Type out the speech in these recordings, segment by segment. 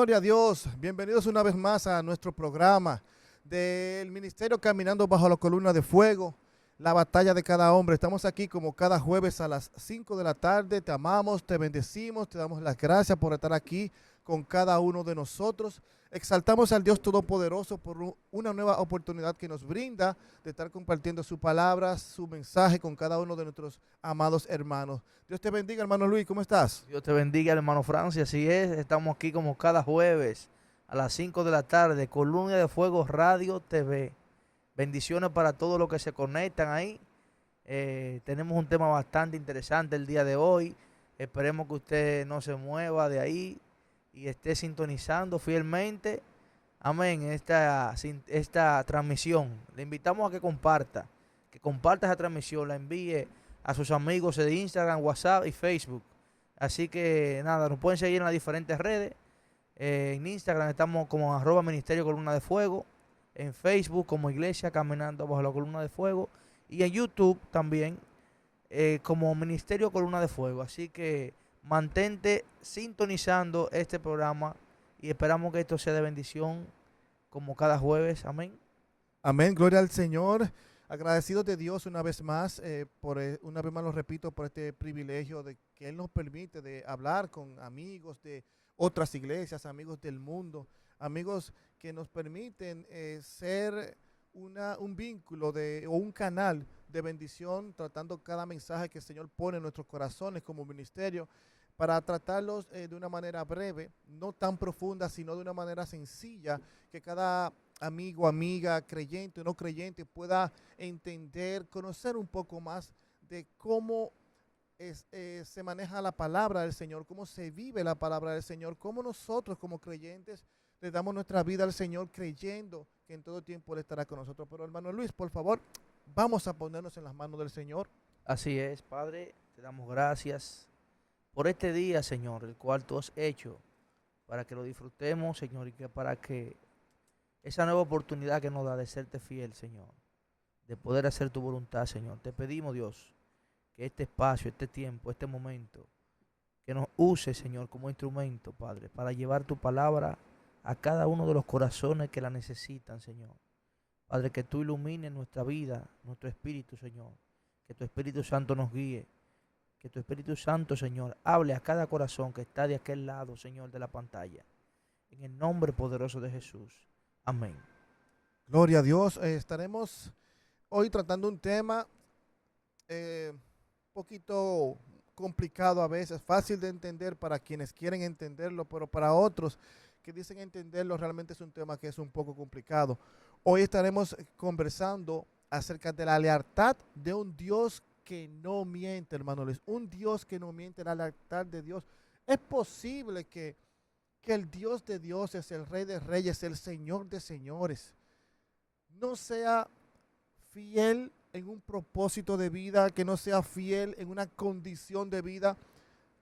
Gloria a Dios. Bienvenidos una vez más a nuestro programa del Ministerio Caminando Bajo la Columna de Fuego, la batalla de cada hombre. Estamos aquí como cada jueves a las 5 de la tarde. Te amamos, te bendecimos, te damos las gracias por estar aquí con cada uno de nosotros. Exaltamos al Dios Todopoderoso por una nueva oportunidad que nos brinda de estar compartiendo su palabra, su mensaje con cada uno de nuestros amados hermanos. Dios te bendiga, hermano Luis, ¿cómo estás? Dios te bendiga, hermano Francia. Así es, estamos aquí como cada jueves a las 5 de la tarde, Columna de Fuego Radio TV. Bendiciones para todos los que se conectan ahí. Tenemos un tema bastante interesante el día de hoy. Esperemos que usted no se mueva de ahí y esté sintonizando fielmente. Amén. Esta transmisión. Le invitamos a que comparta esa transmisión, la envíe a sus amigos de Instagram, WhatsApp y Facebook. Así que nada, nos pueden seguir en las diferentes redes. En Instagram estamos como @ministerio columna de fuego. En Facebook como Iglesia Caminando Bajo la Columna de Fuego. Y en YouTube también como Ministerio Columna de Fuego. Así que mantente sintonizando este programa y esperamos que esto sea de bendición como cada jueves. Amén. Amén, gloria al Señor. Agradecidos de Dios una vez más, una vez más lo repito, por este privilegio de que Él nos permite de hablar con amigos de otras iglesias, amigos del mundo, amigos que nos permiten ser un vínculo o un canal de bendición, tratando cada mensaje que el Señor pone en nuestros corazones como ministerio, para tratarlos de una manera breve, no tan profunda, sino de una manera sencilla, que cada amigo, amiga, creyente o no creyente pueda entender, conocer un poco más de cómo se maneja la palabra del Señor, cómo se vive la palabra del Señor, cómo nosotros como creyentes le damos nuestra vida al Señor creyendo que en todo tiempo Él estará con nosotros. Pero hermano Luis, por favor, vamos a ponernos en las manos del Señor. Así es, Padre, te damos gracias por este día, Señor, el cual tú has hecho para que lo disfrutemos, Señor, y que para que esa nueva oportunidad que nos da de serte fiel, Señor, de poder hacer tu voluntad, Señor. Te pedimos, Dios, que este espacio, este tiempo, este momento, que nos use, Señor, como instrumento, Padre, para llevar tu palabra a cada uno de los corazones que la necesitan, Señor. Padre, que tú ilumines nuestra vida, nuestro espíritu, Señor. Que tu Espíritu Santo nos guíe. Que tu Espíritu Santo, Señor, hable a cada corazón que está de aquel lado, Señor, de la pantalla. En el nombre poderoso de Jesús. Amén. Gloria a Dios. Estaremos hoy tratando un tema un poquito complicado a veces, fácil de entender para quienes quieren entenderlo, pero para otros que dicen entenderlo realmente es un tema que es un poco complicado. Hoy estaremos conversando acerca de la lealtad de un Dios que no miente, hermano Luis. Un Dios que no miente, la lealtad de Dios. Es posible que el Dios de dioses, el Rey de reyes, el Señor de señores, no sea fiel en un propósito de vida, que no sea fiel en una condición de vida,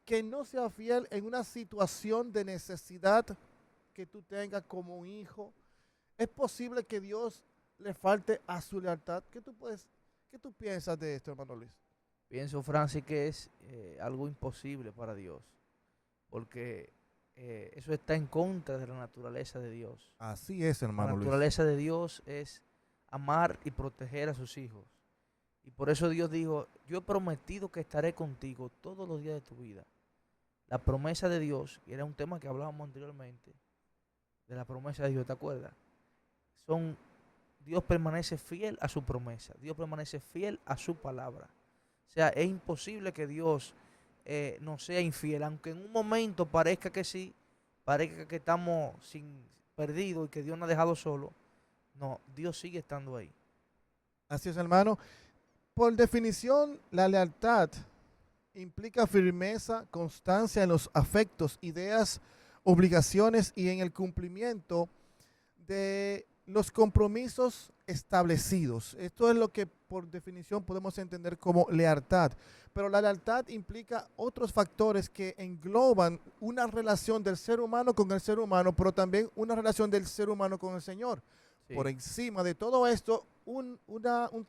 que no sea fiel en una situación de necesidad que tú tengas como un hijo. Es posible que Dios le falte a su lealtad. ¿Qué tú piensas de esto, hermano Luis? Pienso, Francis, que es algo imposible para Dios, porque eso está en contra de la naturaleza de Dios. Así es, La hermano Luis. naturaleza de Dios es amar y proteger a sus hijos. Y por eso Dios dijo, yo he prometido que estaré contigo todos los días de tu vida. La promesa de Dios, y era un tema que hablábamos anteriormente, de la promesa de Dios, ¿te acuerdas? Dios permanece fiel a su promesa, Dios permanece fiel a su palabra. O sea, es imposible que Dios nos sea infiel, aunque en un momento parezca que sí, parezca que estamos perdidos y que Dios nos ha dejado solo. No, Dios sigue estando ahí. Así es, hermano. Por definición, la lealtad implica firmeza, constancia en los afectos, ideas, obligaciones y en el cumplimiento de los compromisos establecidos. Esto es lo que por definición podemos entender como lealtad. Pero la lealtad implica otros factores que engloban una relación del ser humano con el ser humano, pero también una relación del ser humano con el Señor. Por Sí, encima de todo esto, un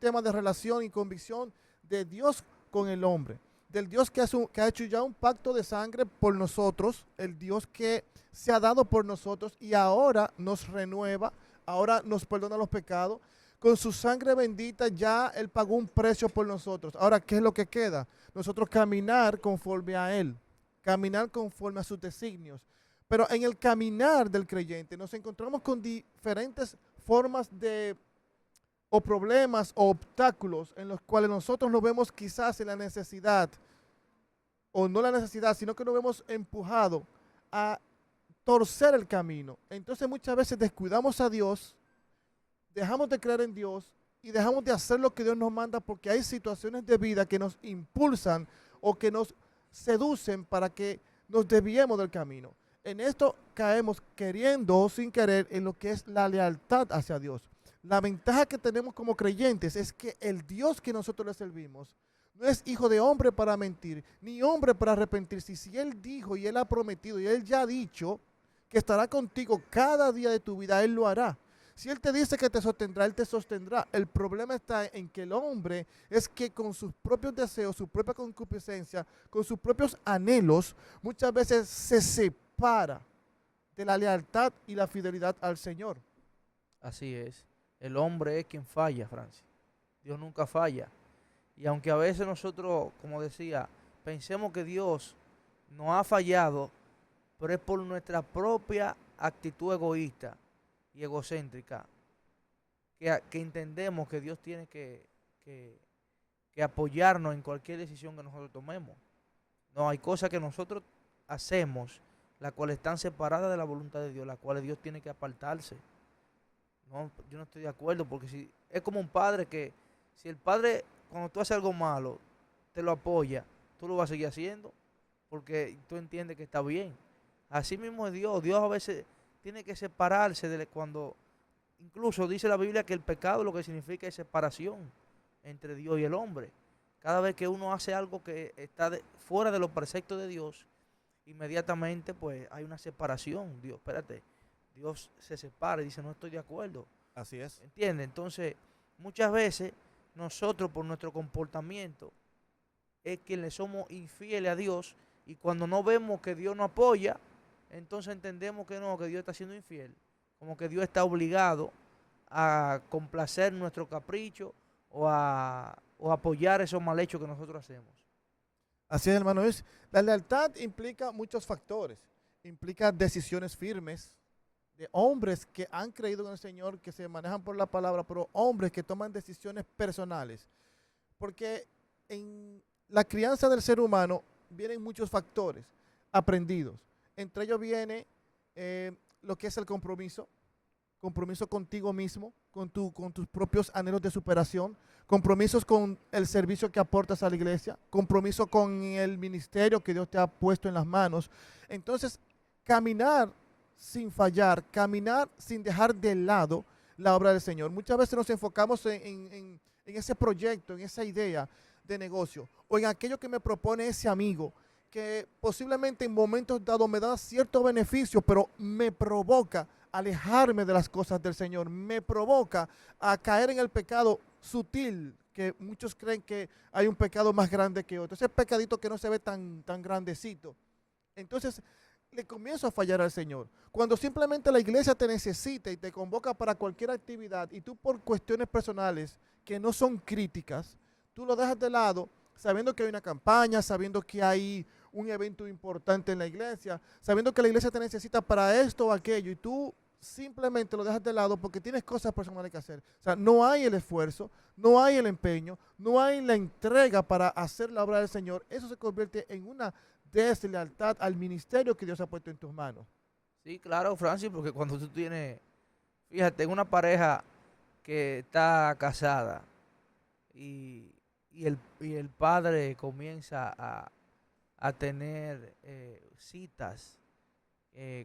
tema de relación y convicción de Dios con el hombre, del Dios que ha hecho ya un pacto de sangre por nosotros, el Dios que se ha dado por nosotros y ahora nos renueva, ahora nos perdona los pecados. Con su sangre bendita ya Él pagó un precio por nosotros. Ahora, ¿qué es lo que queda? Nosotros caminar conforme a Él, caminar conforme a sus designios. Pero en el caminar del creyente nos encontramos con diferentes formas de o problemas o obstáculos en los cuales nosotros nos vemos quizás en la necesidad, o no la necesidad, sino que nos vemos empujados a torcer el camino. Entonces muchas veces descuidamos a Dios, dejamos de creer en Dios y dejamos de hacer lo que Dios nos manda porque hay situaciones de vida que nos impulsan o que nos seducen para que nos desviemos del camino. En esto caemos queriendo o sin querer en lo que es la lealtad hacia Dios. La ventaja que tenemos como creyentes es que el Dios que nosotros le servimos no es hijo de hombre para mentir, ni hombre para arrepentirse. Si Él dijo y Él ha prometido y Él ya ha dicho que estará contigo cada día de tu vida, Él lo hará. Si Él te dice que te sostendrá, Él te sostendrá. El problema está en que el hombre es que con sus propios deseos, su propia concupiscencia, con sus propios anhelos, muchas veces se separa de la lealtad y la fidelidad al Señor. Así es. El hombre es quien falla, Francis. Dios nunca falla. Y aunque a veces nosotros, como decía, pensemos que Dios nos ha fallado, pero es por nuestra propia actitud egoísta y egocéntrica, que entendemos que Dios tiene que apoyarnos en cualquier decisión que nosotros tomemos. No, hay cosas que nosotros hacemos, las cuales están separadas de la voluntad de Dios, las cuales Dios tiene que apartarse. No, yo no estoy de acuerdo, porque si es como un padre que, si el padre, cuando tú haces algo malo, te lo apoya, tú lo vas a seguir haciendo, porque tú entiendes que está bien. Así mismo es Dios. Dios a veces tiene que separarse de cuando, incluso dice la Biblia que el pecado lo que significa es separación entre Dios y el hombre. Cada vez que uno hace algo que está fuera de los preceptos de Dios, inmediatamente pues hay una separación. Dios, espérate, Dios se separa y dice no estoy de acuerdo. Así es. ¿Entiendes? Entonces, muchas veces nosotros por nuestro comportamiento es que le somos infieles a Dios, y cuando no vemos que Dios nos apoya, entonces entendemos que no, que Dios está siendo infiel, como que Dios está obligado a complacer nuestro capricho o a apoyar esos mal hechos que nosotros hacemos. Así es, hermano. La lealtad implica muchos factores. Implica decisiones firmes de hombres que han creído en el Señor, que se manejan por la palabra, pero hombres que toman decisiones personales. Porque en la crianza del ser humano vienen muchos factores aprendidos. Entre ellos viene lo que es el compromiso contigo mismo, con tus propios anhelos de superación, compromisos con el servicio que aportas a la iglesia, compromiso con el ministerio que Dios te ha puesto en las manos. Entonces, caminar sin fallar, caminar sin dejar de lado la obra del Señor. Muchas veces nos enfocamos en ese proyecto, en esa idea de negocio, o en aquello que me propone ese amigo, que posiblemente en momentos dados me da cierto beneficio, pero me provoca alejarme de las cosas del Señor, me provoca a caer en el pecado sutil, que muchos creen que hay un pecado más grande que otro, ese pecadito que no se ve tan grandecito. Entonces le comienzo a fallar al Señor. Cuando simplemente la iglesia te necesita y te convoca para cualquier actividad, y tú por cuestiones personales que no son críticas, tú lo dejas de lado, sabiendo que hay una campaña, sabiendo que hay un evento importante en la iglesia, sabiendo que la iglesia te necesita para esto o aquello, y tú simplemente lo dejas de lado porque tienes cosas personales que hacer. O sea, no hay el esfuerzo, no hay el empeño, no hay la entrega para hacer la obra del Señor. Eso se convierte en una deslealtad al ministerio que Dios ha puesto en tus manos. Sí, claro, Francis, porque cuando tú tienes, fíjate, una pareja que está casada y el padre comienza a tener citas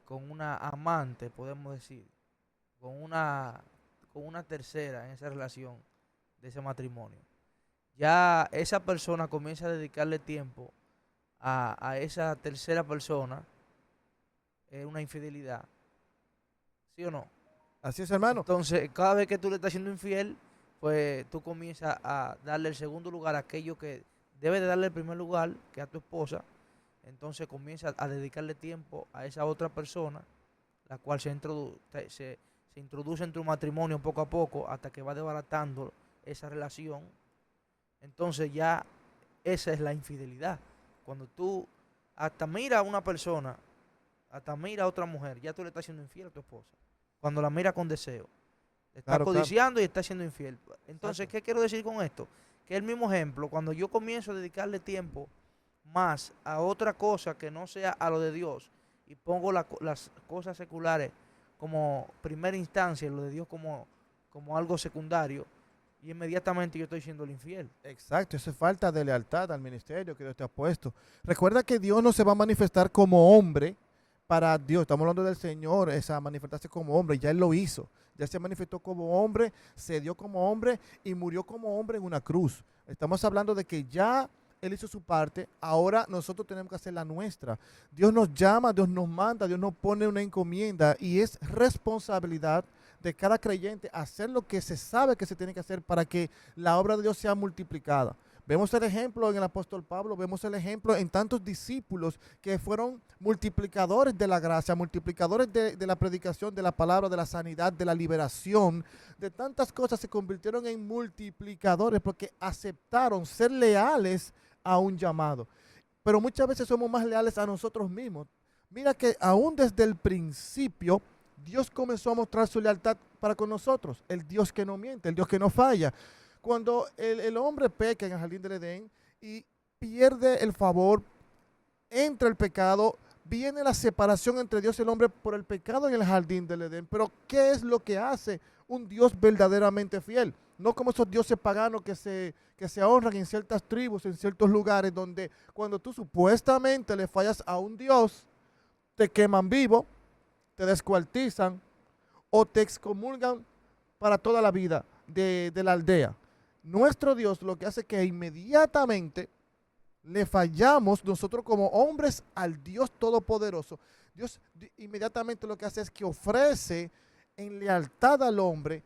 con una amante, podemos decir, con una tercera en esa relación de ese matrimonio. Ya esa persona comienza a dedicarle tiempo a esa tercera persona, una infidelidad. ¿Sí o no? Así es, hermano. Entonces, cada vez que tú le estás siendo infiel, pues tú comienzas a darle el segundo lugar a aquello que debe de darle el primer lugar que a tu esposa. Entonces comienza a dedicarle tiempo a esa otra persona, la cual se introduce en tu matrimonio poco a poco hasta que va desbaratando esa relación. Entonces ya esa es la infidelidad. Cuando tú hasta mira a una persona, hasta mira a otra mujer, ya tú le estás siendo infiel a tu esposa. Cuando la mira con deseo. Está Claro, claro. codiciando y está siendo infiel. Entonces, Exacto. ¿qué quiero decir con esto? Que el mismo ejemplo, cuando yo comienzo a dedicarle tiempo más a otra cosa que no sea a lo de Dios y pongo las cosas seculares como primera instancia y lo de Dios como algo secundario, y inmediatamente yo estoy siendo el infiel. Exacto, eso es falta de lealtad al ministerio que Dios te ha puesto. Recuerda que Dios no se va a manifestar como hombre para Dios. Estamos hablando del Señor, esa manifestarse como hombre, ya Él lo hizo. Ya se manifestó como hombre, se dio como hombre y murió como hombre en una cruz. Estamos hablando de que ya Él hizo su parte, ahora nosotros tenemos que hacer la nuestra. Dios nos llama, Dios nos manda, Dios nos pone una encomienda y es responsabilidad de cada creyente hacer lo que se sabe que se tiene que hacer para que la obra de Dios sea multiplicada. Vemos el ejemplo en el apóstol Pablo, vemos el ejemplo en tantos discípulos que fueron multiplicadores de la gracia, multiplicadores de la predicación, de la palabra, de la sanidad, de la liberación, de tantas cosas se convirtieron en multiplicadores porque aceptaron ser leales a un llamado. Pero muchas veces somos más leales a nosotros mismos. Mira que aún desde el principio Dios comenzó a mostrar su lealtad para con nosotros, el Dios que no miente, el Dios que no falla. Cuando el hombre peca en el jardín del Edén y pierde el favor, entra el pecado, viene la separación entre Dios y el hombre por el pecado en el jardín del Edén. Pero ¿qué es lo que hace un Dios verdaderamente fiel? No como esos dioses paganos que se honran en ciertas tribus, en ciertos lugares, donde cuando tú supuestamente le fallas a un Dios, te queman vivo, te descuartizan o te excomulgan para toda la vida de la aldea. Nuestro Dios lo que hace es que inmediatamente le fallamos nosotros como hombres al Dios Todopoderoso. Dios inmediatamente lo que hace es que ofrece en lealtad al hombre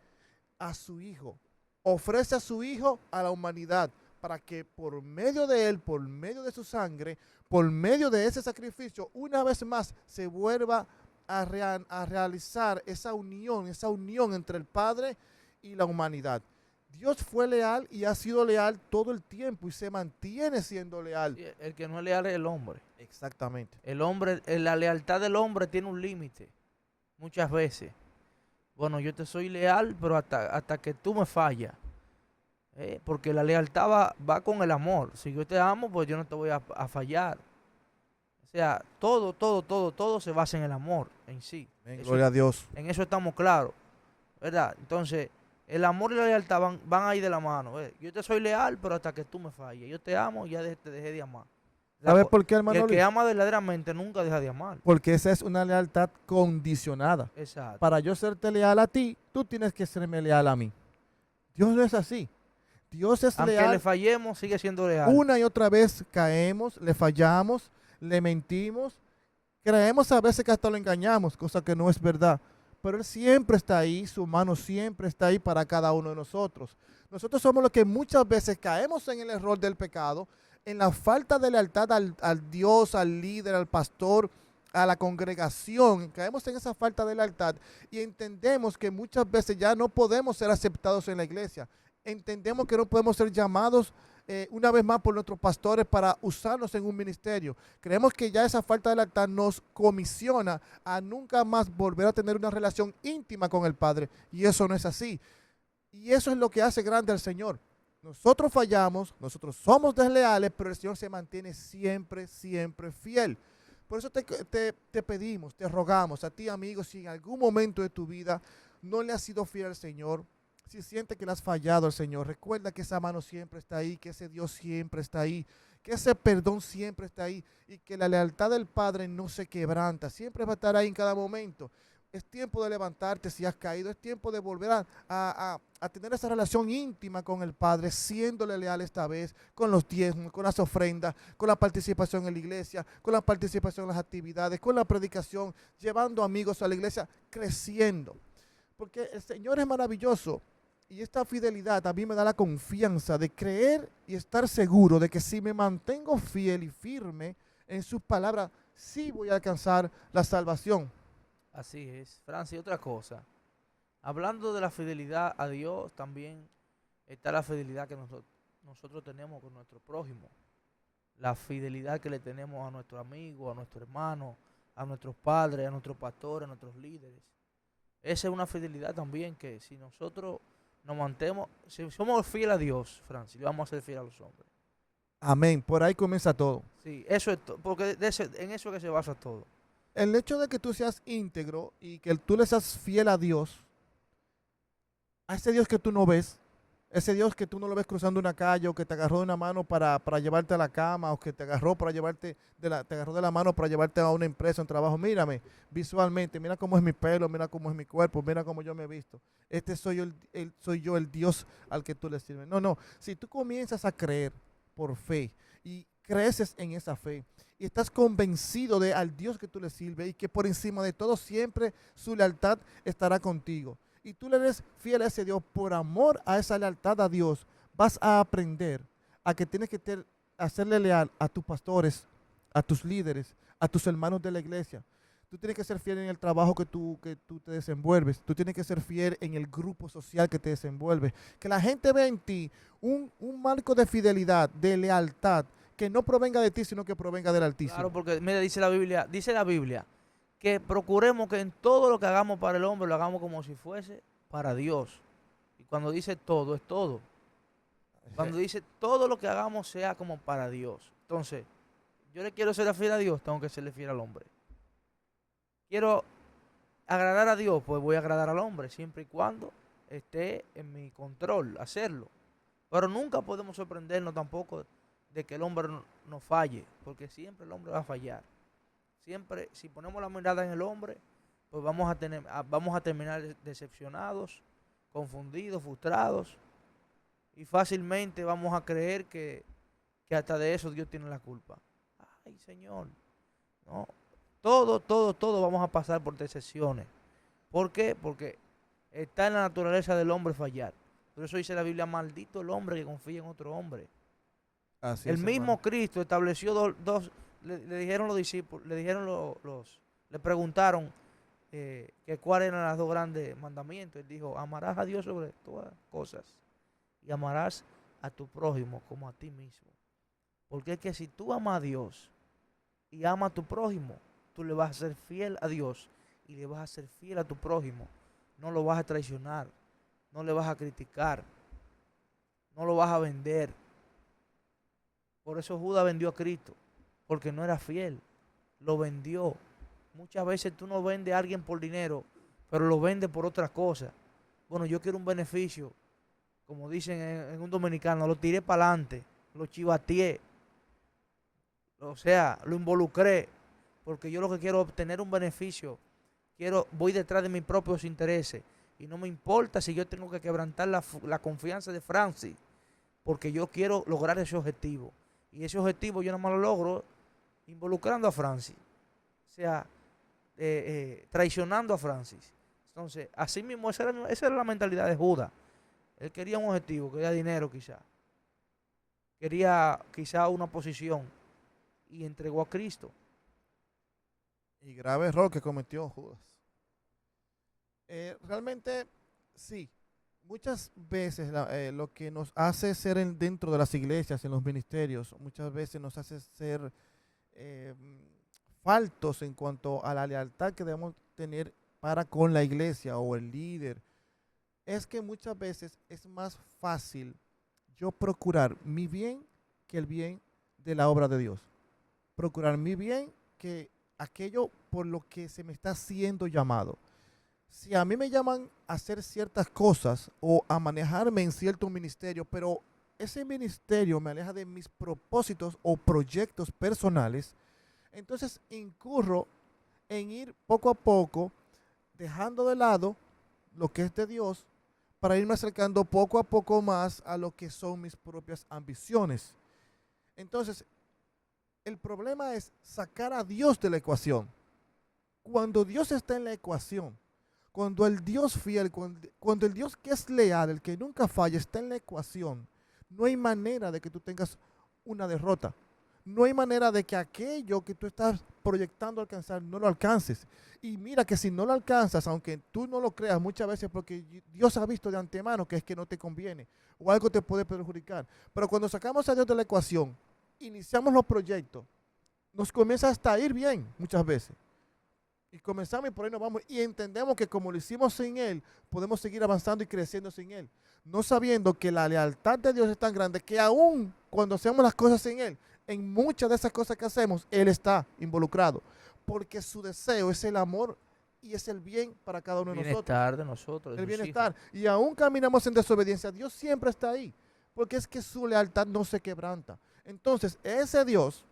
a su Hijo. Ofrece a su Hijo a la humanidad para que por medio de Él, por medio de su sangre, por medio de ese sacrificio, una vez más se vuelva a realizar esa unión entre el Padre y la humanidad. Dios fue leal y ha sido leal todo el tiempo y se mantiene siendo leal. Sí, el que no es leal es el hombre. Exactamente. El hombre, la lealtad del hombre tiene un límite, muchas veces. Bueno, yo te soy leal, pero hasta que tú me fallas. Porque la lealtad va con el amor. Si yo te amo, pues yo no te voy a fallar. O sea, todo se basa en el amor en sí. Gloria a Dios. En eso estamos claros, ¿verdad? Entonces, el amor y la lealtad van ahí de la mano. Yo te soy leal, pero hasta que tú me falles. Yo te amo y ya te dejé de amar. ¿Sabes por qué, Y hermano el que Luis? ama verdaderamente nunca deja de amar. Porque esa es una lealtad condicionada. Exacto. Para yo serte leal a ti, tú tienes que serme leal a mí. Dios no es así. Dios es Aunque leal. le fallemos, sigue siendo leal. Una y otra vez caemos, le fallamos, le mentimos. Creemos a veces que hasta lo engañamos, cosa que no es verdad. Pero Él siempre está ahí, su mano siempre está ahí para cada uno de nosotros. Nosotros somos los que muchas veces caemos en el error del pecado, en la falta de lealtad al Dios, al líder, al pastor, a la congregación. Caemos en esa falta de lealtad y entendemos que muchas veces ya no podemos ser aceptados en la iglesia. Entendemos que no podemos ser llamados una vez más por nuestros pastores para usarnos en un ministerio. Creemos que ya esa falta de lealtad nos comisiona a nunca más volver a tener una relación íntima con el Padre. Y eso no es así. Y eso es lo que hace grande al Señor. Nosotros fallamos, nosotros somos desleales, pero el Señor se mantiene siempre, siempre fiel. Por eso te pedimos, te rogamos a ti, amigo, si en algún momento de tu vida no le has sido fiel al Señor, si sientes que le has fallado al Señor, recuerda que esa mano siempre está ahí, que ese Dios siempre está ahí, que ese perdón siempre está ahí y que la lealtad del Padre no se quebranta, siempre va a estar ahí en cada momento. Es tiempo de levantarte si has caído, es tiempo de volver a tener esa relación íntima con el Padre, siéndole leal esta vez, con los diezmos, con las ofrendas, con la participación en la iglesia, con la participación en las actividades, con la predicación, llevando amigos a la iglesia, creciendo. Porque el Señor es maravilloso. Y esta fidelidad a mí me da la confianza de creer y estar seguro de que si me mantengo fiel y firme en sus palabras, sí voy a alcanzar la salvación. Así es. Francis, otra cosa. Hablando de la fidelidad a Dios, también está la fidelidad que nosotros tenemos con nuestro prójimo. La fidelidad que le tenemos a nuestro amigo, a nuestro hermano, a nuestros padres, a nuestros pastores, a nuestros líderes. Esa es una fidelidad también que si nosotros nos mantenemos, si somos fieles a Dios, Francis, le vamos a ser fieles a los hombres. Amén. Por ahí comienza todo. Sí, eso es porque en eso es que se basa todo. El hecho de que tú seas íntegro y que tú le seas fiel a Dios, a ese Dios que tú no ves, ese Dios que tú no lo ves cruzando una calle o que te agarró de una mano para llevarte a la cama o que te agarró para llevarte te agarró de la mano para llevarte a una empresa, a un trabajo. Mírame visualmente, mira cómo es mi pelo, mira cómo es mi cuerpo, mira cómo yo me he visto. Este soy yo soy yo el Dios al que tú le sirves. No, no. Si tú comienzas a creer por fe y creces en esa fe y estás convencido de al Dios que tú le sirves y que por encima de todo siempre su lealtad estará contigo y tú le eres fiel a ese Dios por amor a esa lealtad a Dios, vas a aprender a que tienes que hacerle leal a tus pastores, a tus líderes, a tus hermanos de la iglesia. Tú tienes que ser fiel en el trabajo que tú te desenvuelves. Tú tienes que ser fiel en el grupo social que te desenvuelves. Que la gente vea en ti un marco de fidelidad, de lealtad, que no provenga de ti, sino que provenga del Altísimo. Claro, porque mira, dice la Biblia que procuremos que en todo lo que hagamos para el hombre lo hagamos como si fuese para Dios. Y cuando dice todo, es todo. Cuando dice todo lo que hagamos sea como para Dios. Entonces, yo le quiero ser fiel a Dios, tengo que serle fiel al hombre. Quiero agradar a Dios, pues voy a agradar al hombre, siempre y cuando esté en mi control hacerlo. Pero nunca podemos sorprendernos tampoco de que el hombre no falle, porque siempre el hombre va a fallar. Siempre, si ponemos la mirada en el hombre, pues vamos a terminar decepcionados, confundidos, frustrados, y fácilmente vamos a creer que hasta de eso Dios tiene la culpa. Ay, Señor, no. Todo vamos a pasar por decepciones. ¿Por qué? Porque está en la naturaleza del hombre fallar. Por eso dice la Biblia, maldito el hombre que confía en otro hombre. Así El es, mismo hermano. Cristo estableció le dijeron los discípulos, le preguntaron que cuáles eran los dos grandes mandamientos. Él dijo, amarás a Dios sobre todas las cosas y amarás a tu prójimo como a ti mismo. Porque es que si tú amas a Dios y amas a tu prójimo, tú le vas a ser fiel a Dios y le vas a ser fiel a tu prójimo. No lo vas a traicionar, no le vas a criticar, no lo vas a vender. Por eso Judas vendió a Cristo, porque no era fiel, lo vendió. Muchas veces tú no vendes a alguien por dinero, pero lo vendes por otra cosa. Bueno, yo quiero un beneficio, como dicen en un dominicano, lo tiré para adelante, lo chivateé, o sea, lo involucré, porque yo lo que quiero es obtener un beneficio, voy detrás de mis propios intereses, y no me importa si yo tengo que quebrantar la confianza de Francis, porque yo quiero lograr ese objetivo. Y ese objetivo yo nada más lo logro involucrando a Francis. O sea, traicionando a Francis. Entonces, así mismo, esa era la mentalidad de Judas. Él quería un objetivo, quería dinero quizá. Quería quizá una posición. Y entregó a Cristo. Y grave error que cometió Judas. Realmente, sí. Muchas veces lo que nos hace ser dentro de las iglesias, en los ministerios, muchas veces nos hace ser eh, faltos en cuanto a la lealtad que debemos tener para con la iglesia o el líder. Es que muchas veces es más fácil yo procurar mi bien que el bien de la obra de Dios. Procurar mi bien que aquello por lo que se me está siendo llamado. Si a mí me llaman a hacer ciertas cosas o a manejarme en cierto ministerio, pero ese ministerio me aleja de mis propósitos o proyectos personales, entonces incurro en ir poco a poco dejando de lado lo que es de Dios para irme acercando poco a poco más a lo que son mis propias ambiciones. Entonces, el problema es sacar a Dios de la ecuación. Cuando Dios está en la ecuación, Cuando el Dios fiel, cuando el Dios que es leal, el que nunca falla, está en la ecuación, no hay manera de que tú tengas una derrota. No hay manera de que aquello que tú estás proyectando alcanzar no lo alcances. Y mira que si no lo alcanzas, aunque tú no lo creas muchas veces porque Dios ha visto de antemano que es que no te conviene o algo te puede perjudicar. Pero cuando sacamos a Dios de la ecuación, iniciamos los proyectos, nos comienza hasta a ir bien muchas veces. Y comenzamos y por ahí nos vamos y entendemos que como lo hicimos sin Él, podemos seguir avanzando y creciendo sin Él. No sabiendo que la lealtad de Dios es tan grande que aún cuando hacemos las cosas sin Él, en muchas de esas cosas que hacemos, Él está involucrado. Porque su deseo es el amor y es el bien para cada uno de nosotros. Bienestar de nosotros, de El sus bienestar. hijos. Y aún caminamos en desobediencia, Dios siempre está ahí. Porque es que su lealtad no se quebranta. Entonces, ese Dios,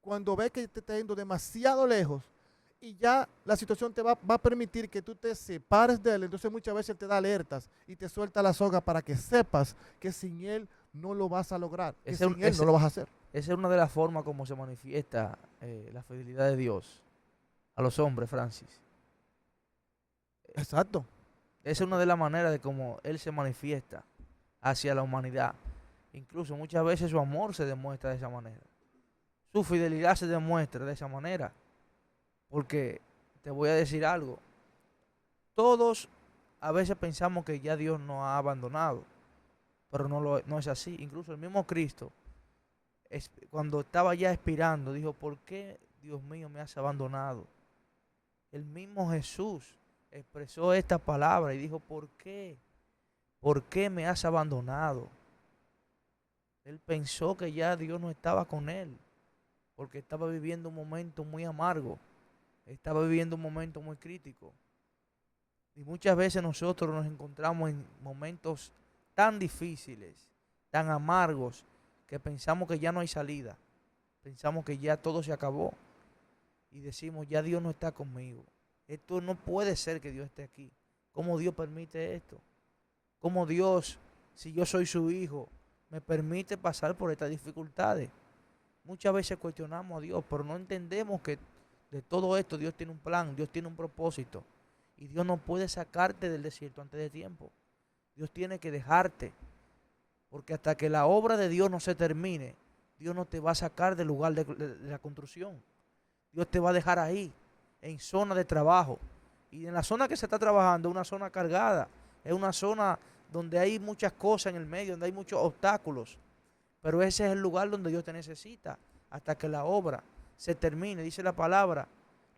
cuando ve que te está yendo demasiado lejos, y ya la situación te va a permitir que tú te separes de Él. Entonces muchas veces Él te da alertas y te suelta la soga para que sepas que sin Él no lo vas a lograr, que sin Él no lo vas a hacer. Esa es una de las formas como se manifiesta la fidelidad de Dios a los hombres, Francis. Exacto. Esa es una de las maneras de cómo Él se manifiesta hacia la humanidad. Incluso muchas veces su amor se demuestra de esa manera. Su fidelidad se demuestra de esa manera. Porque te voy a decir algo. Todos a veces pensamos que ya Dios nos ha abandonado. Pero no es así. Incluso el mismo Cristo, cuando estaba ya expirando, dijo, ¿por qué, Dios mío, me has abandonado? El mismo Jesús expresó esta palabra y dijo, ¿por qué? ¿Por qué me has abandonado? Él pensó que ya Dios no estaba con él, porque estaba viviendo un momento muy amargo, estaba viviendo un momento muy crítico. Y muchas veces nosotros nos encontramos en momentos tan difíciles, tan amargos, que pensamos que ya no hay salida, pensamos que ya todo se acabó y decimos, ya Dios no está conmigo. Esto no puede ser que Dios esté aquí. ¿Cómo Dios permite esto? ¿Cómo Dios, si yo soy su hijo, me permite pasar por estas dificultades? Muchas veces cuestionamos a Dios, pero no entendemos que de todo esto Dios tiene un plan, Dios tiene un propósito. Y Dios no puede sacarte del desierto antes de tiempo. Dios tiene que dejarte. Porque hasta que la obra de Dios no se termine, Dios no te va a sacar del lugar de la construcción. Dios te va a dejar ahí, en zona de trabajo. Y en la zona que se está trabajando es una zona cargada. Es una zona donde hay muchas cosas en el medio, donde hay muchos obstáculos. Pero ese es el lugar donde Dios te necesita. Hasta que la obra se termine. Dice la palabra,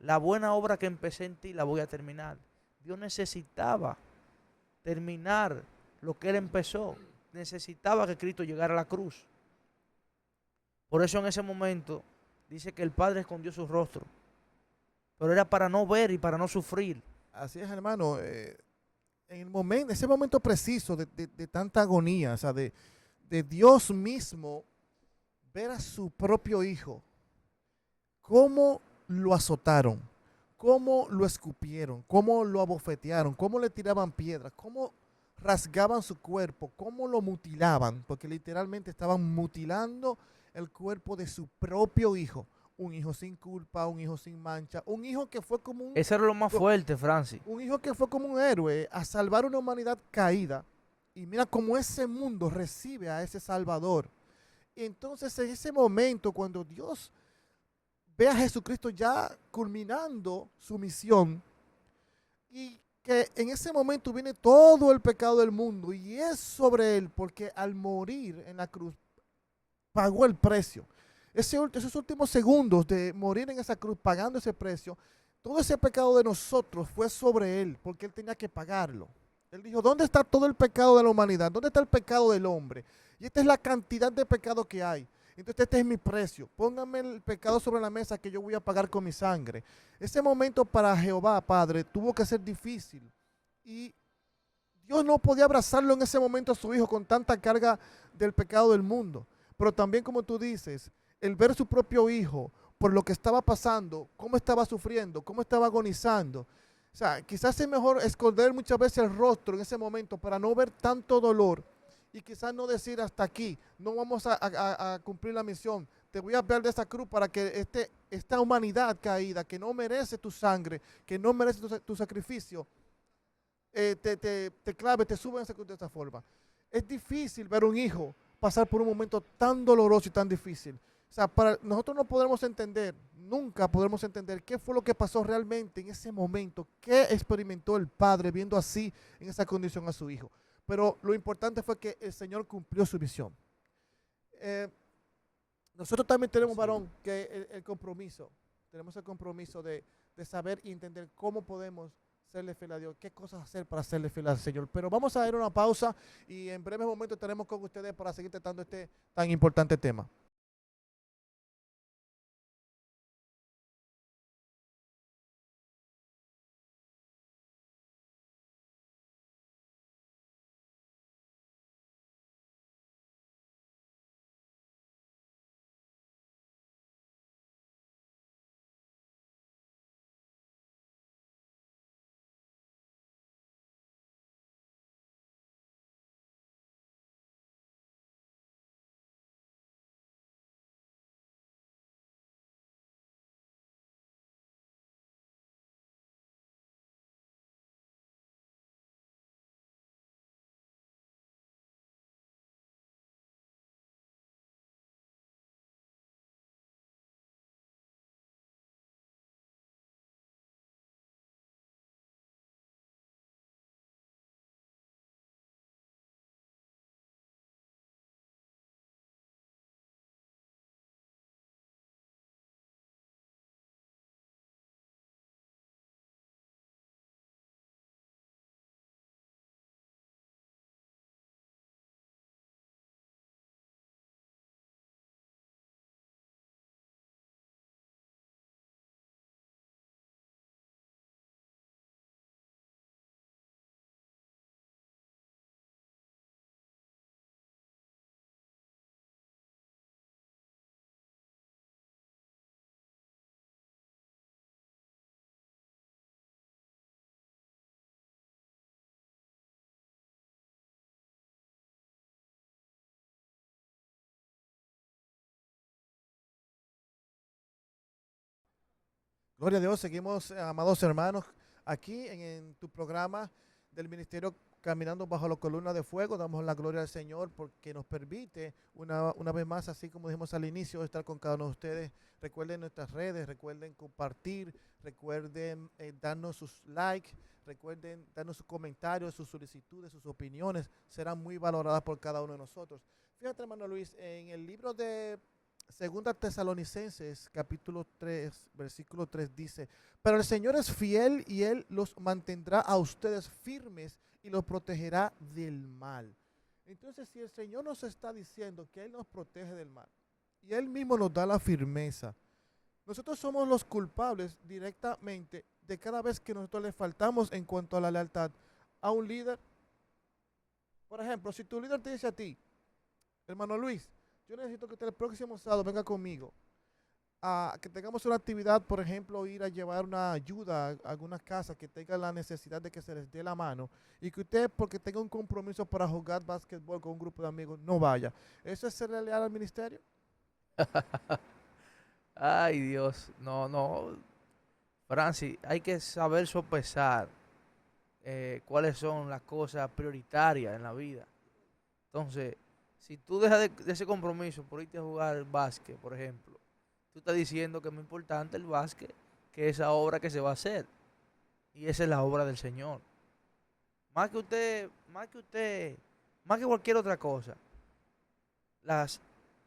la buena obra que empecé en ti la voy a terminar. Dios necesitaba terminar lo que Él empezó. Necesitaba que Cristo llegara a la cruz. Por eso en ese momento dice que el Padre escondió su rostro. Pero era para no ver y para no sufrir. Así es, hermano. En el momento, ese momento preciso de tanta agonía, o sea, de Dios mismo ver a su propio hijo, cómo lo azotaron, cómo lo escupieron, cómo lo abofetearon, cómo le tiraban piedras, cómo rasgaban su cuerpo, cómo lo mutilaban, porque literalmente estaban mutilando el cuerpo de su propio hijo. Un hijo sin culpa, un hijo sin mancha, un hijo que fue como Eso era lo más fuerte, Francis. un hijo que fue como un héroe a salvar una humanidad caída. Y mira cómo ese mundo recibe a ese Salvador. Y entonces en ese momento, cuando Dios ve a Jesucristo ya culminando su misión, y que en ese momento viene todo el pecado del mundo, y es sobre él, porque al morir en la cruz, pagó el precio. Esos últimos segundos de morir en esa cruz, pagando ese precio, todo ese pecado de nosotros fue sobre él, porque él tenía que pagarlo. Él dijo, ¿dónde está todo el pecado de la humanidad? ¿Dónde está el pecado del hombre? Y esta es la cantidad de pecado que hay. Entonces este es mi precio. Pónganme el pecado sobre la mesa que yo voy a pagar con mi sangre. Ese momento para Jehová, Padre, tuvo que ser difícil. Y Dios no podía abrazarlo en ese momento a su hijo con tanta carga del pecado del mundo. Pero también, como tú dices, el ver su propio hijo por lo que estaba pasando, cómo estaba sufriendo, cómo estaba agonizando. O sea, quizás es mejor esconder muchas veces el rostro en ese momento para no ver tanto dolor y quizás no decir hasta aquí, no vamos a cumplir la misión, te voy a hablar de esa cruz para que esta humanidad caída, que no merece tu sangre, que no merece tu sacrificio, te clave, te sube en esa cruz de esta forma. Es difícil ver un hijo pasar por un momento tan doloroso y tan difícil. O sea, nosotros no podremos entender, nunca podremos entender qué fue lo que pasó realmente en ese momento, qué experimentó el padre viendo así en esa condición a su hijo. Pero lo importante fue que el Señor cumplió su visión. Eh, Nosotros también tenemos, Así es. varón, que el compromiso, tenemos el compromiso de saber y entender cómo podemos serle fiel a Dios, qué cosas hacer para serle fiel al Señor. Pero vamos a ir a una pausa y en breves momentos estaremos con ustedes para seguir tratando este tan importante tema. Gloria a Dios, seguimos, amados hermanos, aquí en tu programa del Ministerio Caminando Bajo la Columna de Fuego. Damos la gloria al Señor porque nos permite una vez más, así como dijimos al inicio, estar con cada uno de ustedes. Recuerden nuestras redes, recuerden compartir, recuerden darnos sus likes, recuerden darnos sus comentarios, sus solicitudes, sus opiniones, serán muy valoradas por cada uno de nosotros. Fíjate, hermano Luis, en el libro de Segunda Tesalonicenses, capítulo 3, versículo 3 dice, pero el Señor es fiel y Él los mantendrá a ustedes firmes y los protegerá del mal. Entonces, si el Señor nos está diciendo que Él nos protege del mal y Él mismo nos da la firmeza, nosotros somos los culpables directamente de cada vez que nosotros le faltamos en cuanto a la lealtad a un líder. Por ejemplo, si tu líder te dice a ti, hermano Luis, yo necesito que usted el próximo sábado venga conmigo a que tengamos una actividad, por ejemplo, ir a llevar una ayuda a algunas casas que tengan la necesidad de que se les dé la mano y que usted, porque tenga un compromiso para jugar básquetbol con un grupo de amigos, no vaya. ¿Eso es ser leal al ministerio? Ay, Dios. No, no. Francis, hay que saber sopesar cuáles son las cosas prioritarias en la vida. Entonces, si tú dejas de ese compromiso por irte a jugar básquet, por ejemplo, tú estás diciendo que es muy importante el básquet, que esa obra que se va a hacer. Y esa es la obra del Señor. Más que usted, más que usted, más que cualquier otra cosa, las,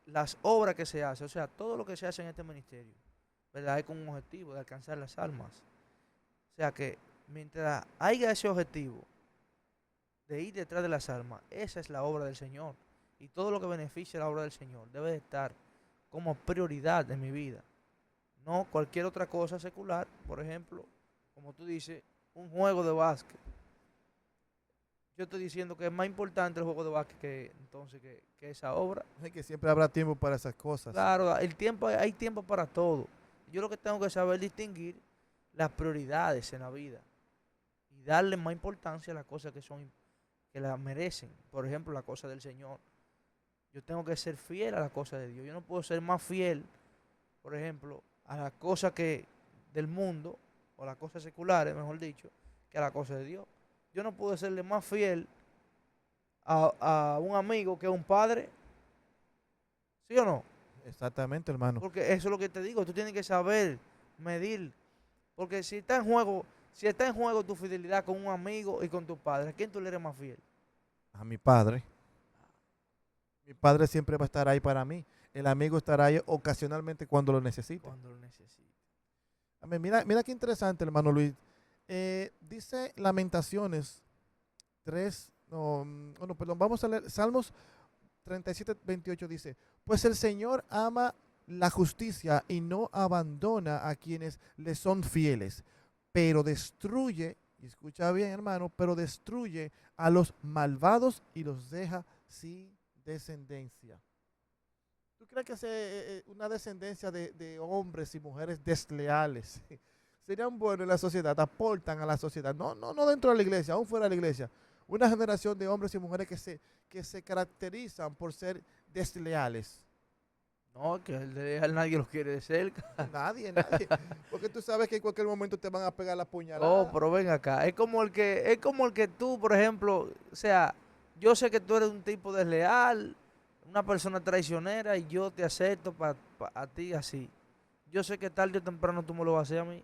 las obras que se hacen, o sea, todo lo que se hace en este ministerio, ¿verdad? Es con un objetivo de alcanzar las almas. O sea que mientras haya ese objetivo de ir detrás de las almas, esa es la obra del Señor. Y todo lo que beneficie la obra del Señor debe de estar como prioridad en mi vida. No cualquier otra cosa secular, por ejemplo, como tú dices, un juego de básquet. Yo estoy diciendo que es más importante el juego de básquet que esa obra. Es que siempre habrá tiempo para esas cosas. Claro, el tiempo, hay tiempo para todo. Yo lo que tengo que saber distinguir las prioridades en la vida y darle más importancia a las cosas que son que la merecen. Por ejemplo, la cosa del Señor. Yo tengo que ser fiel a las cosas de Dios. Yo no puedo ser más fiel, por ejemplo, a las cosas que del mundo, o a las cosas seculares, mejor dicho, que a las cosas de Dios. Yo no puedo serle más fiel a un amigo que a un padre, ¿sí o no? Exactamente, hermano. Porque eso es lo que te digo, tú tienes que saber medir, porque si está en juego tu fidelidad con un amigo y con tu padre, ¿a quién tú le eres más fiel? A mi padre. Mi padre siempre va a estar ahí para mí. El amigo estará ahí ocasionalmente cuando lo necesite. Cuando lo necesites. Amén. Mira qué interesante, hermano Luis. Dice Lamentaciones 3, no, no, perdón, vamos a leer Salmos 37:28 dice, pues el Señor ama la justicia y no abandona a quienes le son fieles, pero destruye, y escucha bien hermano, pero destruye a los malvados y los deja sin descendencia. ¿Tú crees que una descendencia de hombres y mujeres desleales serían buenos en la sociedad, aportan a la sociedad? No, no, no dentro de la iglesia, aún fuera de la iglesia. Una generación de hombres y mujeres que se caracterizan por ser desleales. No, que el de dejar nadie lo quiere de cerca. Nadie, nadie. Porque tú sabes que en cualquier momento te van a pegar la Oh, puñalada. pero ven acá. Es como el que tú, por ejemplo, o sea, yo sé que tú eres un tipo desleal, una persona traicionera, y yo te acepto a ti así. Yo sé que tarde o temprano tú me lo vas a hacer a mí.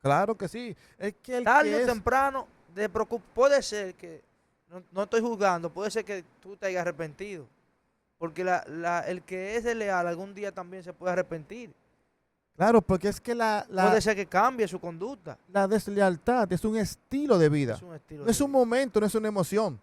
Claro que sí. Es que el Tarde o que es, temprano, puede ser que, no estoy juzgando, puede ser que tú te hayas arrepentido. Porque el que es desleal algún día también se puede arrepentir. claro, porque es que Puede ser que cambie su conducta. la deslealtad es un estilo de vida. Es un estilo No de es un vida. momento, no es una emoción.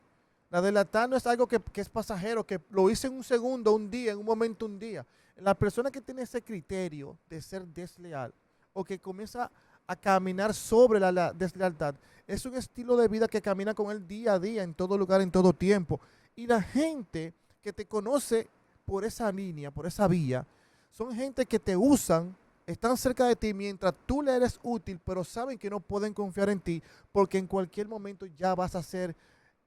La deslealtad no es algo que es pasajero, que lo hice en un segundo, un día, en un momento, un día. La persona que tiene ese criterio de ser desleal o que comienza a caminar sobre la deslealtad, es un estilo de vida que camina con él día a día, en todo lugar, en todo tiempo. Y la gente que te conoce por esa línea, por esa vía, son gente que te usan, están cerca de ti mientras tú le eres útil, pero saben que no pueden confiar en ti porque en cualquier momento ya vas a hacer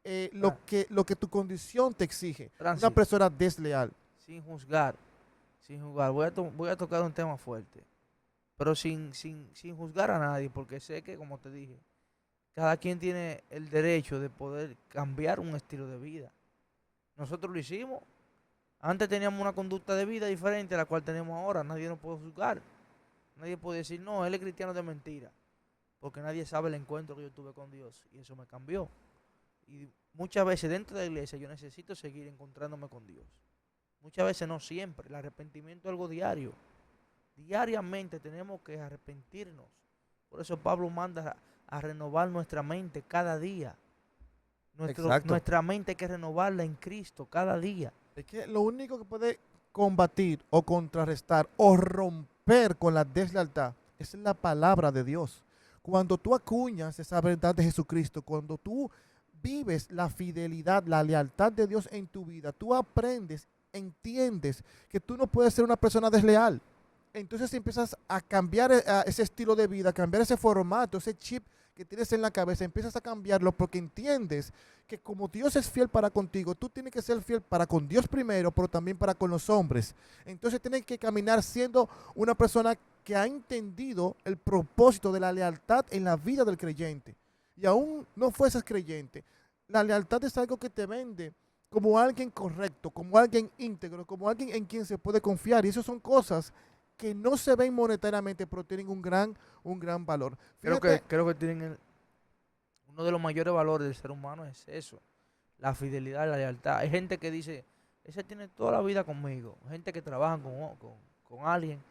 Fra- lo que tu condición te exige. Una Francis, persona desleal. sin juzgar, sin juzgar, voy a tocar un tema fuerte, pero sin juzgar a nadie, porque sé que, como te dije, cada quien tiene el derecho de poder cambiar un estilo de vida. Nosotros lo hicimos. Antes teníamos una conducta de vida diferente a la cual tenemos ahora. Nadie nos puede juzgar. Nadie puede decir, no, él es cristiano de mentira. Porque nadie sabe el encuentro que yo tuve con Dios. Y eso me cambió. Y muchas veces dentro de la iglesia yo necesito seguir encontrándome con Dios. Muchas veces no siempre. El arrepentimiento es algo diario. Diariamente tenemos que arrepentirnos. Por eso Pablo manda a renovar nuestra mente cada día. Exacto. Nuestra mente hay que renovarla en Cristo cada día. Es que lo único que puede combatir o contrarrestar o romper con la deslealtad es la palabra de Dios. Cuando tú acuñas esa verdad de Jesucristo, cuando tú vives la fidelidad, la lealtad de Dios en tu vida, tú aprendes, entiendes que tú no puedes ser una persona desleal. Entonces empiezas a cambiar ese estilo de vida, a cambiar ese formato, ese chip que tienes en la cabeza, empiezas a cambiarlo porque entiendes que como Dios es fiel para contigo, tú tienes que ser fiel para con Dios primero, pero también para con los hombres. Entonces tienes que caminar siendo una persona que ha entendido el propósito de la lealtad en la vida del creyente. Y aún no fueses creyente, la lealtad es algo que te vende como alguien correcto, como alguien íntegro, como alguien en quien se puede confiar. Y eso son cosas que no se ven monetariamente, pero tienen un gran valor. Creo que, Fíjate, creo que uno de los mayores valores del ser humano es eso, la fidelidad y la lealtad. Hay gente que dice, ese tiene toda la vida conmigo. Gente que trabaja con alguien,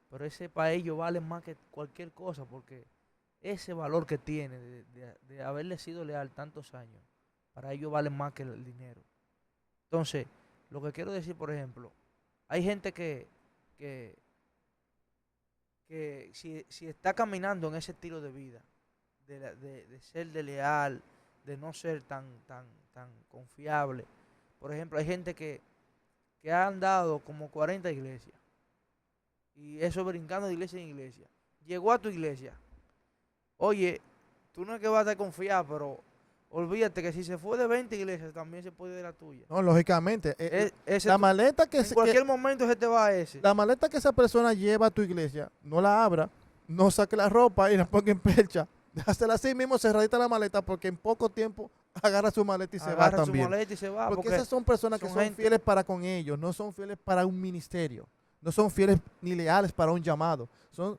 pero ese para ellos vale más que cualquier cosa, porque ese valor que tiene de haberle sido leal tantos años, para ellos vale más que el dinero. Entonces, lo que quiero decir, por ejemplo, hay gente que, que si está caminando en ese estilo de vida, de ser de leal, de no ser tan confiable. Por ejemplo, hay gente que ha andado como 40 iglesias, y eso brincando de iglesia en iglesia. Llegó a tu iglesia. Oye, tú no es que vas a confiar, pero olvídate que si se fue de 20 iglesias, también se puede ir de la tuya. No, lógicamente. La Maleta en cualquier momento se te va ese. la maleta que esa persona lleva a tu iglesia, no la abra, no saque la ropa y la ponga en percha. Déjasela así mismo cerradita la maleta porque en poco tiempo agarra su maleta y se va Agarra su también. maleta y se va. Porque esas son personas que son fieles para con ellos, no son fieles para un ministerio, no son fieles ni leales para un llamado, son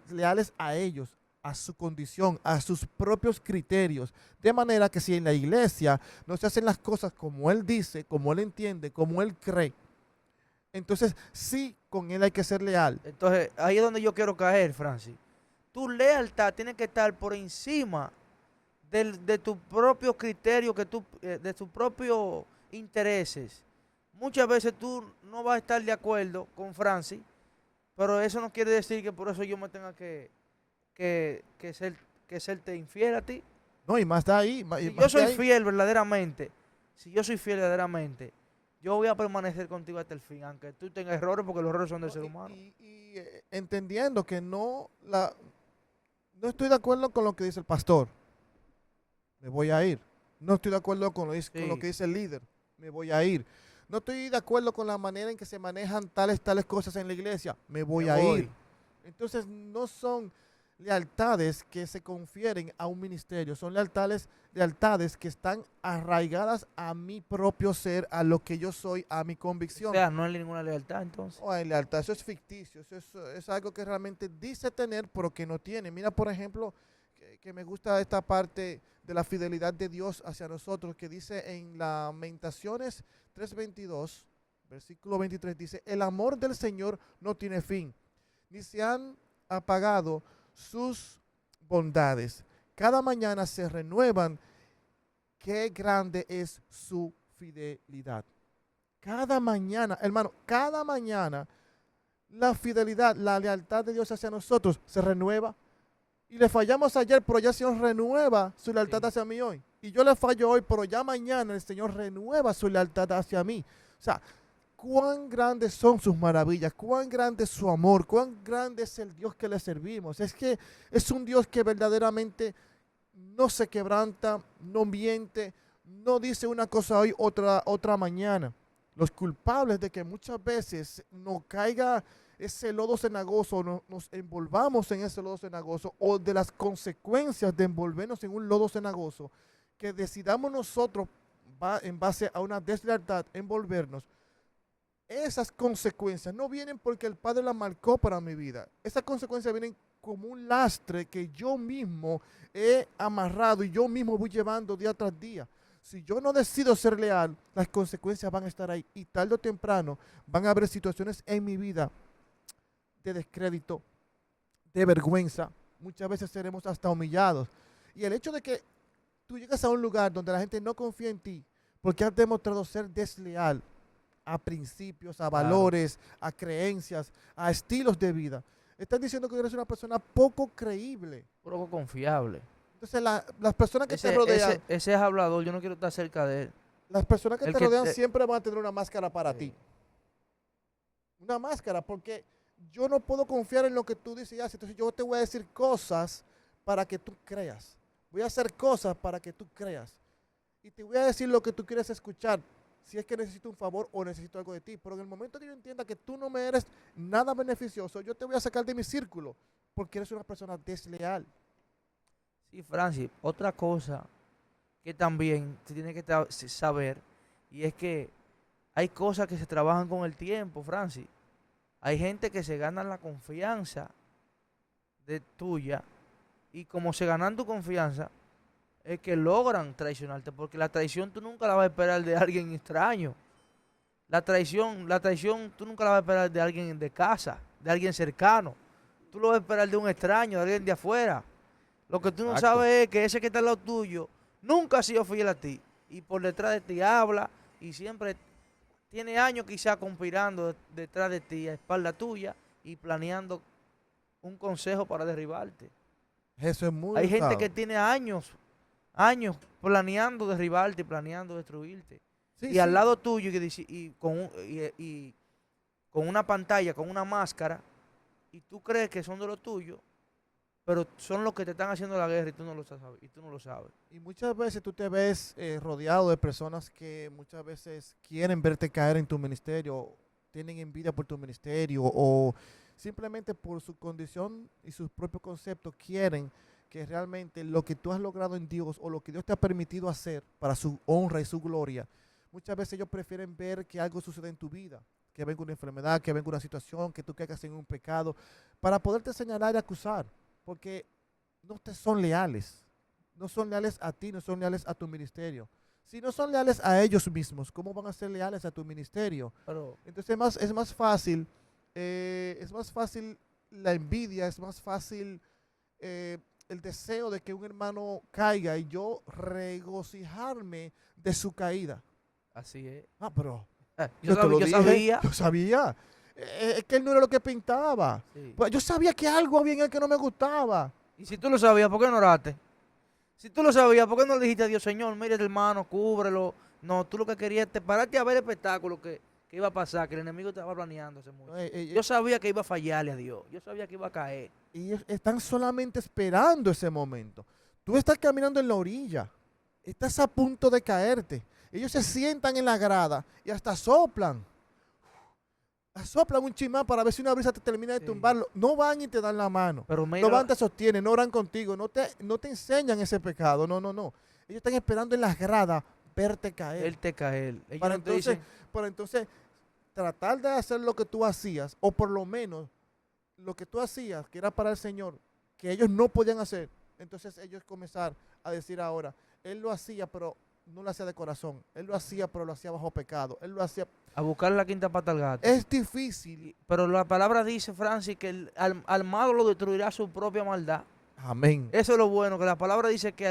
leales a ellos, a su condición, a sus propios criterios. De manera que si en la iglesia no se hacen las cosas como él dice, como él entiende, como él cree, entonces sí, con él hay que ser leal. Entonces, ahí es donde yo quiero caer, Francis. Tu lealtad tiene que estar por encima de tu propio criterio, de tus propios intereses. Muchas veces tú no vas a estar de acuerdo con Francis, pero eso no quiere decir que por eso yo me tenga que serte infiel a ti. No, y más de ahí. Si yo soy fiel verdaderamente, yo voy a permanecer contigo hasta el fin, aunque tú tengas errores, porque los errores son del ser humano. Entendiendo que no estoy de acuerdo con lo que dice el pastor, me voy a ir. No estoy de acuerdo con lo que dice el líder, me voy a ir. No estoy de acuerdo con la manera en que se manejan tales cosas en la iglesia, me voy a ir. Entonces no son lealtades que se confieren a un ministerio, son lealtades que están arraigadas a mi propio ser, a lo que yo soy, a mi convicción. O sea, no hay ninguna lealtad entonces. No hay lealtad, eso es ficticio, eso es algo que realmente dice tener, pero que no tiene. Mira, por ejemplo, que me gusta esta parte de la fidelidad de Dios hacia nosotros, que dice en Lamentaciones 3:22, versículo 23, dice: el amor del Señor no tiene fin, ni se han apagado sus bondades. Cada mañana se renuevan. Qué grande es su fidelidad. Cada mañana, hermano, cada mañana la fidelidad, la lealtad de Dios hacia nosotros se renueva. Y le fallamos ayer, pero ya el Señor renueva su lealtad hacia mí hoy. Y yo le fallo hoy, pero ya mañana el Señor renueva su lealtad hacia mí. O sea, cuán grandes son sus maravillas, cuán grande es su amor, cuán grande es el Dios que le servimos. Es que es un Dios que verdaderamente no se quebranta, no miente, no dice una cosa hoy, otra mañana. Los culpables de que muchas veces nos caiga ese lodo cenagoso, nos envolvamos en ese lodo cenagoso, o de las consecuencias de envolvernos en un lodo cenagoso, que decidamos nosotros, en base a una deslealtad, envolvernos. Esas consecuencias no vienen porque el Padre las marcó para mi vida. Esas consecuencias vienen como un lastre que yo mismo he amarrado y yo mismo voy llevando día tras día. Si yo no decido ser leal, las consecuencias van a estar ahí. Y tarde o temprano van a haber situaciones en mi vida de descrédito, de vergüenza. Muchas veces seremos hasta humillados. Y el hecho de que tú llegas a un lugar donde la gente no confía en ti porque has demostrado ser desleal a principios, a valores, a creencias, a estilos de vida, están diciendo que eres una persona poco creíble. Poco confiable. Entonces las personas que te rodean... Ese es hablador, yo no quiero estar cerca de él. Las personas que te rodean siempre van a tener una máscara para ti. Una máscara, porque yo no puedo confiar en lo que tú dices y haces. Entonces yo te voy a decir cosas para que tú creas. Voy a hacer cosas para que tú creas. Y te voy a decir lo que tú quieres escuchar, si es que necesito un favor o necesito algo de ti. Pero en el momento que yo entienda que tú no me eres nada beneficioso, yo te voy a sacar de mi círculo, porque eres una persona desleal. Sí, Francis, otra cosa que también se tiene que saber, y es que hay cosas que se trabajan con el tiempo, Francis. Hay gente que se gana la confianza de tuya, y como se ganan tu confianza, es que logran traicionarte, porque la traición tú nunca la vas a esperar de alguien extraño. La traición tú nunca la vas a esperar de alguien de casa, de alguien cercano. Tú lo vas a esperar de un extraño, de alguien de afuera. Lo que tú no sabes es que ese que está al lado tuyo nunca ha sido fiel a ti. Y por detrás de ti habla y siempre tiene años quizás conspirando detrás de ti, a espalda tuya, y planeando un consejo para derribarte. Eso es muy Hay gente que tiene años planeando derribarte, planeando destruirte. Sí, y al lado tuyo y con una pantalla, con una máscara, y tú crees que son de lo tuyo, pero son los que te están haciendo la guerra y tú no lo sabes. Y tú no lo sabes. Y muchas veces tú te ves rodeado de personas que muchas veces quieren verte caer en tu ministerio, tienen envidia por tu ministerio o simplemente por su condición y sus propios conceptos quieren que realmente lo que tú has logrado en Dios o lo que Dios te ha permitido hacer para su honra y su gloria, muchas veces ellos prefieren ver que algo sucede en tu vida, que venga una enfermedad, que venga una situación, que tú caigas en un pecado, para poderte señalar y acusar, porque no te son leales. No son leales a ti, no son leales a tu ministerio. Si no son leales a ellos mismos, ¿cómo van a ser leales a tu ministerio? Pero, Entonces es más fácil la envidia, es más fácil eh, el deseo de que un hermano caiga y yo regocijarme de su caída. así es. Ah, pero Yo, yo te lo yo dije, sabía. yo sabía. Es que él no era lo que pintaba. Sí. Pues yo sabía que algo había en él que no me gustaba. Y si tú lo sabías, ¿por qué no oraste? Si tú lo sabías, ¿por qué no le dijiste a Dios, Señor, mire hermano, cúbrelo? No, tú lo que querías, te paraste a ver el espectáculo que iba a pasar, que el enemigo estaba planeando hace mucho. Yo sabía que iba a fallarle a Dios. Yo sabía que iba a caer. Ellos están solamente esperando ese momento. Tú estás caminando en la orilla, estás a punto de caerte. Ellos se sientan en la grada y hasta soplan. Soplan un chimán para ver si una brisa te termina de Sí. tumbarlo. No van y te dan la mano. Pero No mira, van, te sostienen, no oran contigo, no te enseñan ese pecado. No, no, no. Ellos están esperando en las gradas verte caer. él te cae. Ellos Para no te entonces, dicen, para entonces tratar de hacer lo que tú hacías, o por lo menos lo que tú hacías, que era para el Señor, que ellos no podían hacer. Entonces ellos comenzar a decir ahora, él lo hacía, pero no lo hacía de corazón. Él lo hacía, pero lo hacía bajo pecado. Él lo hacía. a buscar la quinta pata al gato. Es difícil. Pero la palabra dice, Francis, que al malo lo destruirá su propia maldad. Amén. Eso es lo bueno, que la palabra dice que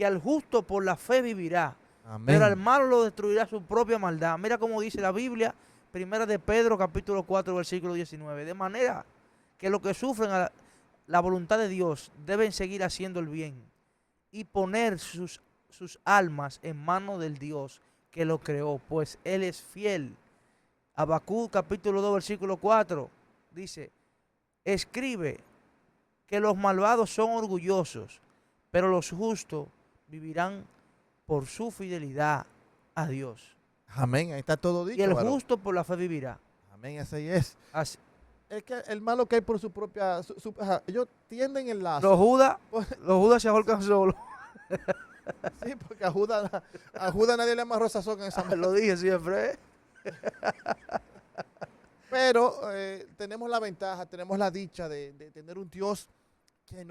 al justo por la fe vivirá. Pero al Amén. malo lo destruirá su propia maldad. Mira cómo dice la Biblia, primera de Pedro, capítulo 4, versículo 19. De manera que los que sufren la voluntad de Dios deben seguir haciendo el bien y poner sus almas en manos del Dios que lo creó, pues Él es fiel. Habacuc, capítulo 2, versículo 4, dice, escribe que los malvados son orgullosos, pero los justos vivirán por su fidelidad a Dios. Amén. Ahí está todo dicho. Y el varón. justo por la fe vivirá. Amén. Así es. Así. Es que el malo que hay por su propia. Ellos tienden el lazo. Los Judas se ahorcan solos. Sí, porque a Judas nadie le amarró sazón en esa mano. Lo dije siempre. Pero tenemos la ventaja, tenemos la dicha de tener un Dios que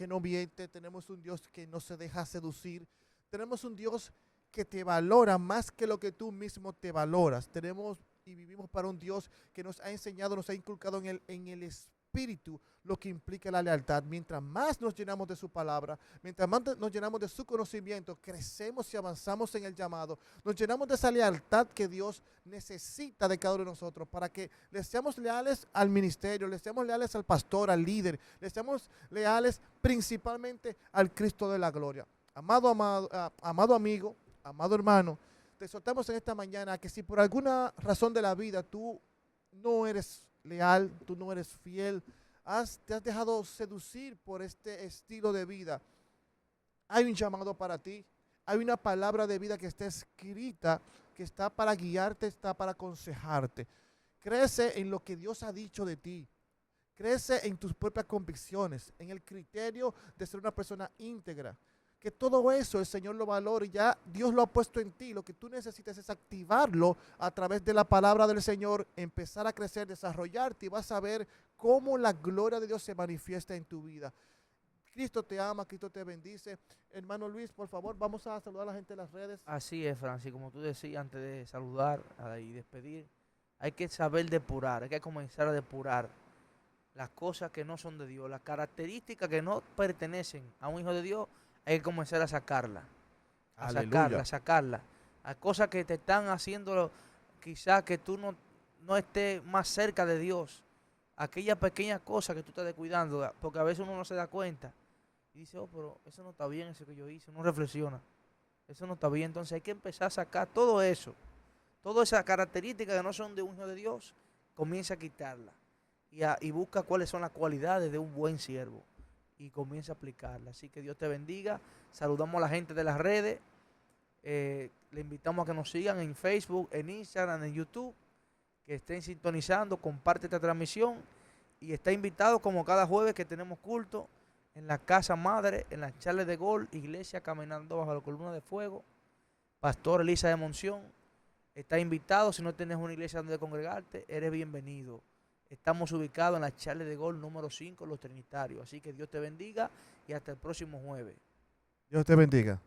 no miente, tenemos un Dios que no se deja seducir, tenemos un Dios que te valora más que lo que tú mismo te valoras. Tenemos y vivimos para un Dios que nos ha enseñado, nos ha inculcado en el espíritu lo que implica la lealtad. Mientras más nos llenamos de su palabra, mientras más nos llenamos de su conocimiento, crecemos y avanzamos en el llamado, nos llenamos de esa lealtad que Dios necesita de cada uno de nosotros para que le seamos leales al ministerio, le seamos leales al pastor, al líder, le seamos leales principalmente al Cristo de la gloria. Amado amigo, amado hermano, te exhortamos en esta mañana que si por alguna razón de la vida tú no eres leal, tú no eres fiel, te has dejado seducir por este estilo de vida, hay un llamado para ti, hay una palabra de vida que está escrita, que está para guiarte, está para aconsejarte. Crece en lo que Dios ha dicho de ti. Crece en tus propias convicciones, en el criterio de ser una persona íntegra. Que todo eso el Señor lo valore, ya Dios lo ha puesto en ti. Lo que tú necesitas es activarlo a través de la palabra del Señor, empezar a crecer, desarrollarte y vas a ver cómo la gloria de Dios se manifiesta en tu vida. Cristo te ama, Cristo te bendice. Hermano Luis, por favor, vamos a saludar a la gente en las redes. Así es, Francis, como tú decías antes de saludar y despedir, hay que saber depurar, hay que comenzar a depurar las cosas que no son de Dios, las características que no pertenecen a un hijo de Dios. Hay que comenzar a sacarla, Aleluya. sacarla. A cosas que te están haciendo quizás que tú no estés más cerca de Dios. Aquellas pequeñas cosas que tú estás descuidando, porque a veces uno no se da cuenta. Y dice, oh, pero eso no está bien, eso que yo hice. Uno reflexiona, eso no está bien. Entonces hay que empezar a sacar todo eso. Todas esas características que no son de un hijo de Dios, comienza a quitarla. Y busca cuáles son las cualidades de un buen siervo. y comienza a aplicarla. Así que Dios te bendiga. Saludamos a la gente de las redes. Le invitamos a que nos sigan en Facebook, en Instagram, en YouTube, que estén sintonizando, comparte esta transmisión y está invitado como cada jueves que tenemos culto en la casa madre, en las charlas de gol, iglesia caminando bajo la columna de fuego, Pastor Elisa de Monción. Está invitado, si no tienes una iglesia donde congregarte, eres bienvenido. Estamos ubicados en la charla de gol número 5, Los Trinitarios. Así que Dios te bendiga y hasta el próximo jueves. Dios te bendiga.